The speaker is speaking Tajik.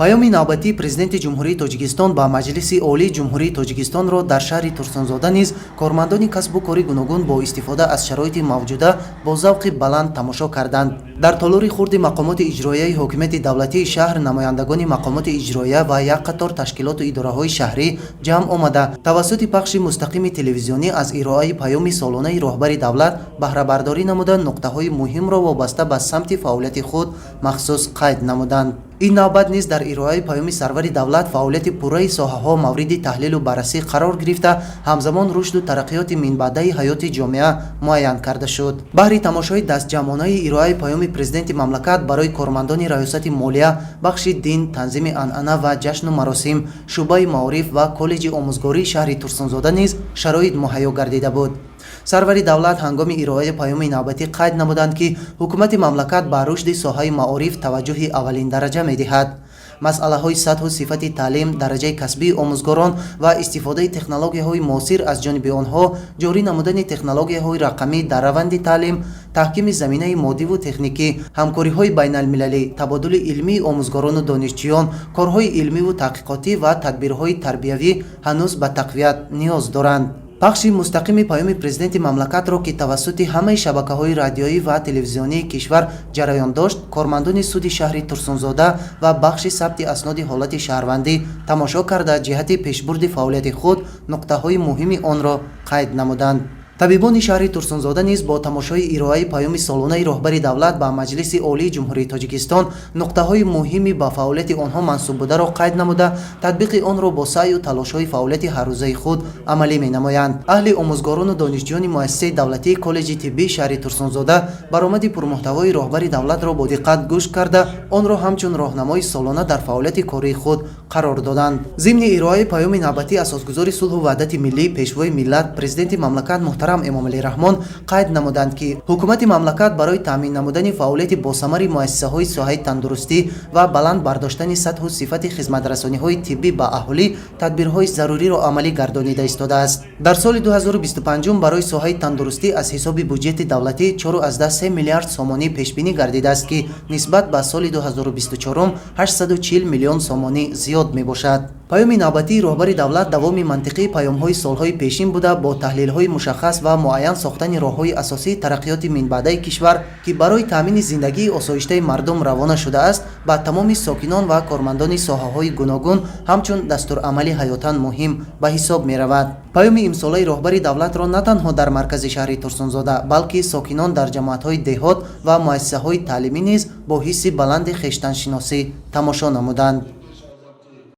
паёми навбатии президенти ҷумҳурии тоҷикистон ба маҷлиси олии ҷумҳурии тоҷикистонро дар шаҳри турсунзода низ кормандони касбу кори гуногун бо истифода аз шароити мавҷуда бо завқи баланд тамошо карданд. дар толори хурди мақомоти иҷроияи ҳокимияти давлатии шаҳр, намояндагони мақомоти иҷроия ва як қатор ташкилоту идораҳои шаҳрӣ ҷамъ омада тавассути пахши мустақими телевизионӣ аз ироаи паёми солонаи роҳбари давлат баҳрабардорӣ намуда нуқтаҳои муҳимро вобаста ба самти фаъолияти худ махсус қайд намуданд. ин навбат низ дар ироаи паёми сарвари давлат фаъолияти пурраи соҳаҳо мавриди таҳлилу баррасӣ қарор гирифта ҳамзамон рушду тараққиёти минбаъдаи ҳаёти ҷомеа муайян карда шуд. баҳри тамошои дастҷамъонаи ироаи паёми президенти мамлакат барои кормандони раёсати молия, бахши дин, танзими анъана ва ҷашну маросим, шуъбаи маориф ва коллеҷи омӯзгории шаҳри турсунзода низ шароит муҳайё гардида буд. сарвари давлат ҳангоми ироаи паёми навбатӣ қайд намуданд ки ҳукумати мамлакат ба рушди соҳаи маориф таваҷҷӯҳи аввалиндараҷа медиҳад. масъалаҳои сатҳу сифати таълим, дараҷаи касбии омӯзгорон ва истифодаи технологияҳои муосир аз ҷониби онҳо, ҷорӣ намудани технологияҳои рақамӣ дар раванди таълим, таҳкими заминаи моддиву техникӣ, ҳамкориҳои байналмилалӣ, табодули илмии омӯзгорону донишҷӯён, корҳои илмиву таҳқиқотӣ ва тадбирҳои тарбиявӣ ҳанӯз ба тақвият ниёз доранд. пахши мустақими паёми президенти мамлакатро ки тавассути ҳамаи шабакаҳои радиоӣ ва телевизионии кишвар ҷараён дошт, кормандони суди шаҳри турсунзода ва бахши сабти асноди ҳолати шаҳрвандӣ тамошо карда ҷиҳати пешбурди фаъолияти худ нуқтаҳои муҳими онро қайд намуданд. табибони шаҳри турсунзода низ бо тамошои ироаи паёми солонаи роҳбари давлат ба маҷлиси олии ҷумҳурии тоҷикистон нуқтаҳои муҳими ба фаъолияти онҳо мансуб бударо қайд намуда, татбиқи онро бо саъю талошҳои фаъолияти ҳаррӯзаи худ амалӣ менамоянд. аҳли омӯзгорону донишҷӯёни муассисаи давлатии коллеҷи тиббии шаҳри турсунзода баромади пурмуҳтавои роҳбари давлатро бо диққат гӯш карда, онро ҳамчун роҳнамои солона дар фаъолияти кории худ қарор доданд. зимни ироаи паёми навбатии асосгузори сулҳу ваҳдати миллӣ, пешвои миллат, президенти мамлакат эмомалӣ раҳмон қайд намуданд ки ҳукумати мамлакат барои таъмин намудани фаъолияти босамари муассисаҳои соҳаи тандурустӣ ва баланд бардоштани сатҳу сифати хизматрасониҳои тиббӣ ба аҳолӣ тадбирҳои заруриро амалӣ гардонида истодааст. дар соли 2025 барои соҳаи тандурустӣ аз ҳисоби буҷети давлатӣ 4,3 миллиард сомонӣ пешбинӣ гардидааст ки нисбат ба соли 2024 840 миллион сомонӣ зиёд мебошад. паёми навбатии роҳбари давлат давоми мантиқии паёмҳои солҳои пешин буда бо таҳлилҳои мушаххас ва муайян сохтани роҳҳои асосии тараққиёти минбаъдаи кишвар ки барои таъмини зиндагии осоиштаи мардум равона шудааст, ба тамоми сокинон ва кормандони соҳаҳои гуногун ҳамчун дастурамали ҳаётан муҳим ба ҳисоб меравад. паёми имсолаи роҳбари давлатро на танҳо дар маркази шаҳри турсунзода, балки сокинон дар ҷамоатҳои деҳот ва муассисаҳои таълимӣ низ бо ҳисси баланди хештаншиносӣ тамошо намуданд.